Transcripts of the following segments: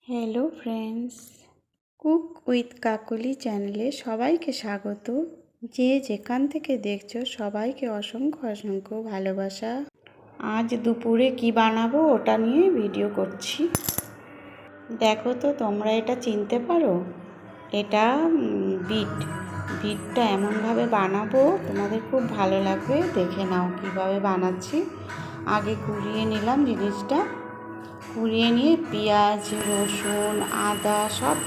Hello friends, cook with কাকলি চ্যানেলে সবাইকে স্বাগত। যে যেখান থেকে দেখছো সবাইকে অসংখ্য অসংখ্য ভালোবাসা। আজ দুপুরে কি বানাবো ওটা নিয়ে ভিডিও করছি। দেখো তো তোমরা এটা চিনতে পারো? এটা বিটটা এমনভাবে বানাবো তোমাদের খুব ভালো লাগবে। দেখে নাও কিভাবে বানাচ্ছি। আগে কুড়িয়ে নিলাম জিনিসটা, কুড়িয়ে নিয়ে পেঁয়াজ, রসুন, আদা সব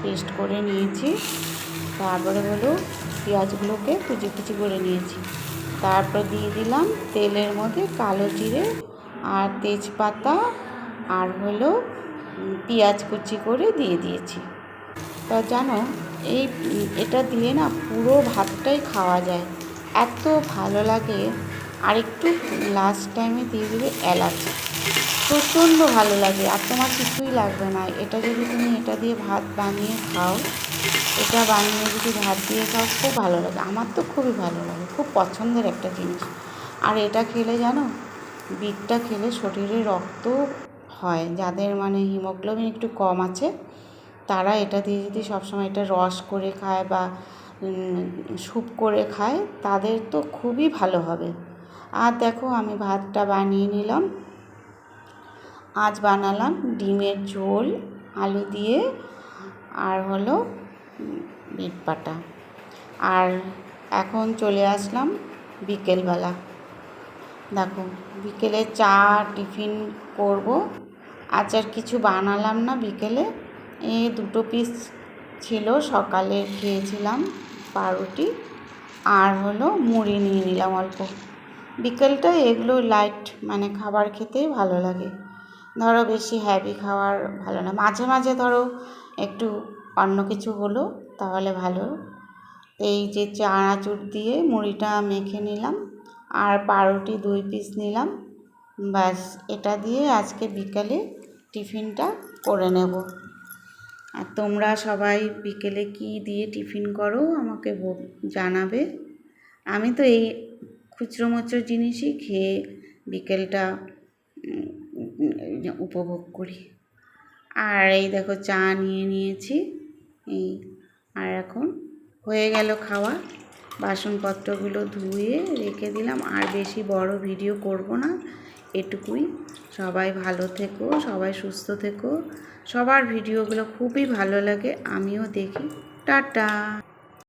পেস্ট করে নিয়েছি। তারপরে হলো পেঁয়াজগুলোকে কুচি কুচি করে নিয়েছি। তারপর দিয়ে দিলাম তেলের মধ্যে কালো জিরে আর তেজপাতা আর হলো পেঁয়াজ কুচি করে দিয়ে দিয়েছি। তা জানো এটা দিয়ে না পুরো ভাতটাই খাওয়া যায়, এত ভালো লাগে। আর একটু লাস্ট টাইমে দিয়ে দিলে এলাচ, প্রচণ্ড ভালো লাগে। আর তোমার কিছুই লাগবে না। এটা যদি তুমি এটা দিয়ে ভাত বানিয়ে খাও, এটা বানিয়ে যদি ভাত দিয়ে খাও খুব ভালো লাগে। আমার তো খুবই ভালো লাগে, খুব পছন্দের একটা জিনিস। আর এটা খেলে জানো, বিটটা খেলে শরীরে রক্ত হয়, যাদের মানে হিমোগ্লোবিন একটু কম আছে তারা এটা দিয়ে যদি সবসময় এটা রস করে খায় বা স্যুপ করে খায় তাদের তো খুবই ভালো হবে। আর দেখো আমি ভাতটা বানিয়ে নিলাম। আজ বানালাম ডিমের ঝোল আলু দিয়ে আর হলো বিট বাটা। আর এখন চলে আসলাম বিকেলবেলা। দেখো বিকেলে চা টিফিন করব। আজ আর কিছু বানালাম না বিকেলে। এই 2 পিস ছিল, সকালে খেয়েছিলাম পাউরুটি আর হলো মুড়ি নিয়ে নিলাম অল্প। বিকেলটা এগুলো লাইট মানে খাবার খেতেই ভালো লাগে। ধরো বেশি হ্যাভি খাবার ভালো না, মাঝে মাঝে ধরো একটু অন্য কিছু হলো তাহলে ভালো। এই যে চানাচুর দিয়ে মুড়িটা মেখে নিলাম আর পাউরুটি 2 পিস নিলাম, ব্যাস এটা দিয়ে আজকে বিকেলে টিফিনটা করে নেব। আর তোমরা সবাই বিকেলে কি দিয়ে টিফিন করো আমাকে জানাবে। আমি তো এই খুচরো মুচরো জিনিসই খেয়ে বিকেলটা উপভোগ করি। আর এই দেখো চা নিয়ে নিয়েছি এই। আর এখন হয়ে গেল খাওয়া, বাসনপত্রগুলো ধুয়ে রেখে দিলাম। আর বেশি বড় ভিডিও করব না, এটুকুই। সবাই ভালো থেকো, সবাই সুস্থ থেকো। সবার ভিডিওগুলো খুবই ভালো লাগে, আমিও দেখি। টাটা।